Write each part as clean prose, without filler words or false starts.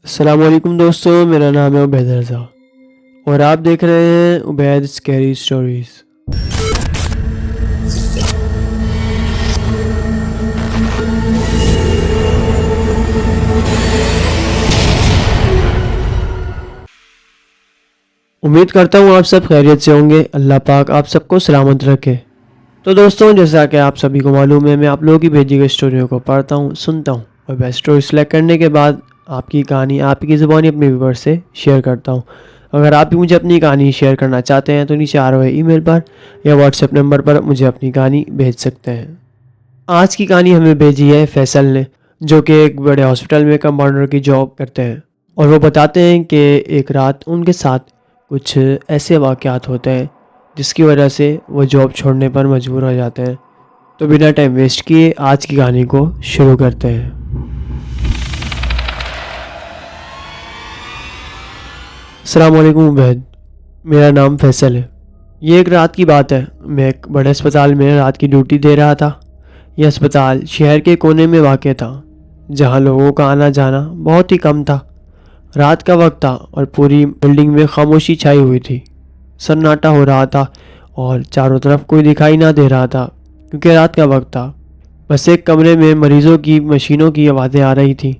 السلام علیکم دوستو، میرا نام ہے عبید رضا اور آپ دیکھ رہے ہیں عبید اسکیری سٹوریز۔ امید کرتا ہوں آپ سب خیریت سے ہوں گے۔ اللہ پاک آپ سب کو سلامت رکھے۔ تو دوستوں، جیسا کہ آپ سبھی کو معلوم ہے، میں آپ لوگوں کی بھیجی گئی سٹوریوں کو پڑھتا ہوں، سنتا ہوں اور بیسٹ سٹوری سلیکٹ کرنے کے بعد آپ کی کہانی آپ کی زبانی اپنے ویورز سے شیئر کرتا ہوں۔ اگر آپ بھی مجھے اپنی کہانی شیئر کرنا چاہتے ہیں تو نیچے آ رہے ای میل پر یا واٹس ایپ نمبر پر مجھے اپنی کہانی بھیج سکتے ہیں۔ آج کی کہانی ہمیں بھیجی ہے فیصل نے، جو کہ ایک بڑے ہاسپٹل میں کمپاؤنڈر کی جاب کرتے ہیں، اور وہ بتاتے ہیں کہ ایک رات ان کے ساتھ کچھ ایسے واقعات ہوتے ہیں جس کی وجہ سے وہ جاب چھوڑنے پر مجبور ہو جاتے ہیں۔ تو بنا ٹائم ویسٹ کیے آج کی کہانی کو شروع کرتے ہیں۔ السلام علیکم عبید، میرا نام فیصل ہے۔ یہ ایک رات کی بات ہے، میں ایک بڑے اسپتال میں رات کی ڈیوٹی دے رہا تھا۔ یہ اسپتال شہر کے کونے میں واقع تھا، جہاں لوگوں کا آنا جانا بہت ہی کم تھا۔ رات کا وقت تھا اور پوری بلڈنگ میں خاموشی چھائی ہوئی تھی۔ سناٹا ہو رہا تھا اور چاروں طرف کوئی دکھائی نہ دے رہا تھا کیونکہ رات کا وقت تھا۔ بس ایک کمرے میں مریضوں کی مشینوں کی آوازیں آ رہی تھیں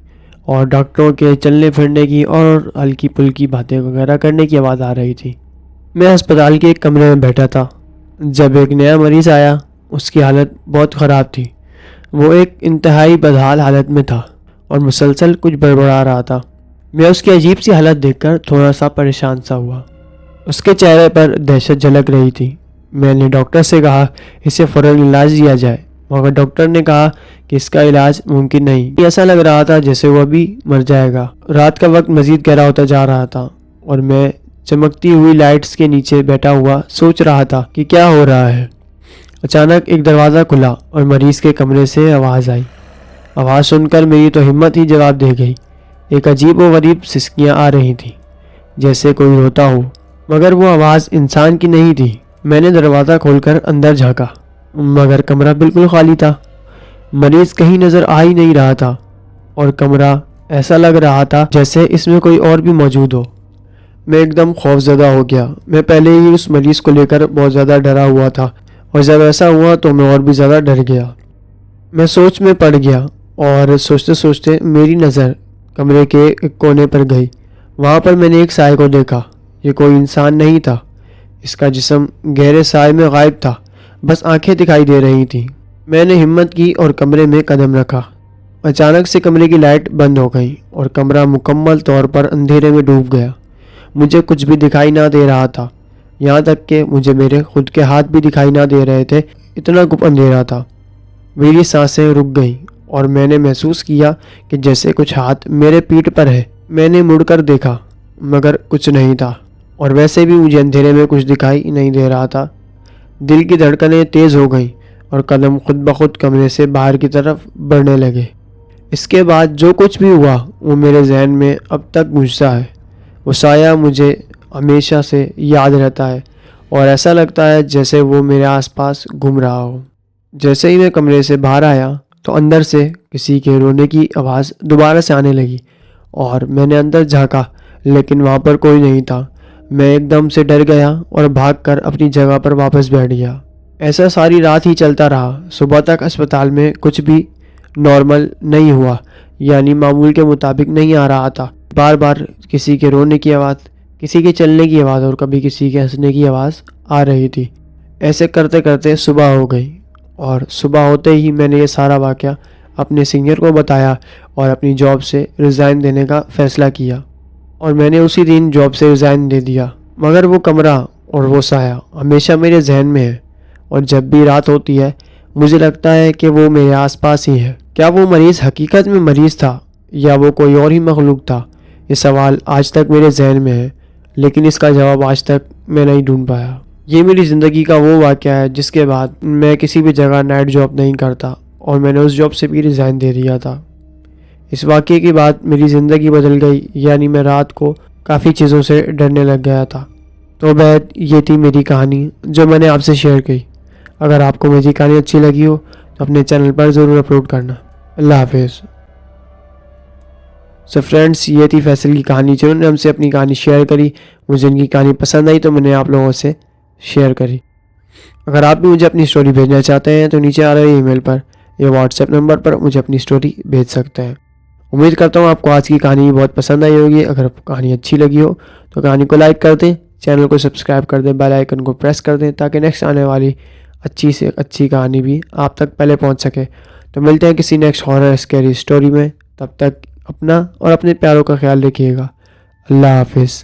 اور ڈاکٹروں کے چلنے پھرنے کی اور ہلکی پھلکی باتیں وغیرہ کرنے کی آواز آ رہی تھی۔ میں ہسپتال کے ایک کمرے میں بیٹھا تھا جب ایک نیا مریض آیا۔ اس کی حالت بہت خراب تھی۔ وہ ایک انتہائی بدحال حالت میں تھا اور مسلسل کچھ بڑبڑا رہا تھا۔ میں اس کی عجیب سی حالت دیکھ کر تھوڑا سا پریشان سا ہوا۔ اس کے چہرے پر دہشت جھلک رہی تھی۔ میں نے ڈاکٹر سے کہا اسے فوراً علاج دیا جائے، مگر ڈاکٹر نے کہا کہ اس کا علاج ممکن نہیں۔ ایسا لگ رہا تھا جیسے وہ ابھی مر جائے گا۔ رات کا وقت مزید گہرا ہوتا جا رہا تھا اور میں چمکتی ہوئی لائٹس کے نیچے بیٹھا ہوا سوچ رہا تھا کہ کیا ہو رہا ہے۔ اچانک ایک دروازہ کھلا اور مریض کے کمرے سے آواز آئی۔ آواز سن کر میری تو ہمت ہی جواب دے گئی۔ ایک عجیب و غریب سسکیاں آ رہی تھیں، جیسے کوئی روتا ہو، مگر وہ آواز انسان کی نہیں تھی۔ میں نے دروازہ کھول کر اندر جھانکا، مگر کمرہ بالکل خالی تھا۔ مریض کہیں نظر آ ہی نہیں رہا تھا اور کمرہ ایسا لگ رہا تھا جیسے اس میں کوئی اور بھی موجود ہو۔ میں ایک دم خوف زدہ ہو گیا۔ میں پہلے ہی اس مریض کو لے کر بہت زیادہ ڈرا ہوا تھا اور جب ایسا ہوا تو میں اور بھی زیادہ ڈر گیا۔ میں سوچ میں پڑ گیا اور سوچتے سوچتے میری نظر کمرے کے ایک کونے پر گئی۔ وہاں پر میں نے ایک سائے کو دیکھا۔ یہ کوئی انسان نہیں تھا، اس کا جسم گہرے سائے میں غائب تھا، بس آنکھیں دکھائی دے رہی تھیں۔ میں نے ہمت کی اور کمرے میں قدم رکھا۔ اچانک سے کمرے کی لائٹ بند ہو گئی اور کمرہ مکمل طور پر اندھیرے میں ڈوب گیا۔ مجھے کچھ بھی دکھائی نہ دے رہا تھا، یہاں تک کہ مجھے میرے خود کے ہاتھ بھی دکھائی نہ دے رہے تھے، اتنا گپ اندھیرا تھا۔ میری سانسیں رک گئیں اور میں نے محسوس کیا کہ جیسے کچھ ہاتھ میرے پیٹھ پر ہے۔ میں نے مڑ کر دیکھا مگر کچھ نہیں تھا، اور ویسے بھی مجھے اندھیرے میں کچھ دکھائی نہیں دے رہا تھا۔ دل کی دھڑکنیں تیز ہو گئیں اور قدم خود بخود کمرے سے باہر کی طرف بڑھنے لگے۔ اس کے بعد جو کچھ بھی ہوا وہ میرے ذہن میں اب تک گونجتا ہے۔ وہ سایہ مجھے ہمیشہ سے یاد رہتا ہے اور ایسا لگتا ہے جیسے وہ میرے آس پاس گھوم رہا ہو۔ جیسے ہی میں کمرے سے باہر آیا تو اندر سے کسی کے رونے کی آواز دوبارہ سے آنے لگی اور میں نے اندر جھانکا، لیکن وہاں پر کوئی نہیں تھا۔ میں ایک دم سے ڈر گیا اور بھاگ کر اپنی جگہ پر واپس بیٹھ گیا۔ ایسا ساری رات ہی چلتا رہا۔ صبح تک اسپتال میں کچھ بھی نارمل نہیں ہوا، یعنی معمول کے مطابق نہیں آ رہا تھا۔ بار بار کسی کے رونے کی آواز، کسی کے چلنے کی آواز اور کبھی کسی کے ہنسنے کی آواز آ رہی تھی۔ ایسے کرتے کرتے صبح ہو گئی اور صبح ہوتے ہی میں نے یہ سارا واقعہ اپنے سینئر کو بتایا اور اپنی جاب سے ریزائن دینے کا فیصلہ کیا، اور میں نے اسی دن جاب سے ریزائن دے دیا۔ مگر وہ کمرہ اور وہ سایہ ہمیشہ میرے ذہن میں ہے، اور جب بھی رات ہوتی ہے مجھے لگتا ہے کہ وہ میرے آس پاس ہی ہے۔ کیا وہ مریض حقیقت میں مریض تھا یا وہ کوئی اور ہی مخلوق تھا؟ یہ سوال آج تک میرے ذہن میں ہے، لیکن اس کا جواب آج تک میں نہیں ڈھونڈ پایا۔ یہ میری زندگی کا وہ واقعہ ہے جس کے بعد میں کسی بھی جگہ نائٹ جاب نہیں کرتا اور میں نے اس جاب سے بھی ریزائن دے دیا تھا۔ اس واقعے کے بعد میری زندگی بدل گئی، یعنی میں رات کو کافی چیزوں سے ڈرنے لگ گیا تھا۔ تو عبید، یہ تھی میری کہانی جو میں نے آپ سے شیئر کی۔ اگر آپ کو میری کہانی اچھی لگی ہو تو اپنے چینل پر ضرور اپلوڈ کرنا۔ اللہ حافظ۔ سو فرینڈس، یہ تھی فیصل کی کہانی، جنہوں نے ہم سے اپنی کہانی شیئر کری. مجھے ان کی کہانی پسند آئی تو میں نے آپ لوگوں سے شیئر کری. اگر آپ بھی مجھے اپنی سٹوری بھیجنا چاہتے ہیں تو نیچے آ رہے ای میل پر یا واٹس ایپ نمبر پر مجھے اپنی سٹوری بھیج سکتے ہیں. امید کرتا ہوں آپ کو آج کی کہانی بھی بہت پسند آئی ہوگی. اگر آپ کو کہانی اچھی لگی ہو تو کہانی کو لائک کر دیں، چینل کو سبسکرائب کر دیں، بیل آئیکن کو پریس کر دیں تاکہ نیکسٹ آنے والی اچھی سے اچھی کہانی بھی آپ تک پہلے پہنچ سکے. تو ملتے ہیں کسی نیکسٹ ہارر اسکیری سٹوری میں. تب تک اپنا اور اپنے پیاروں کا خیال رکھیے گا. اللہ حافظ.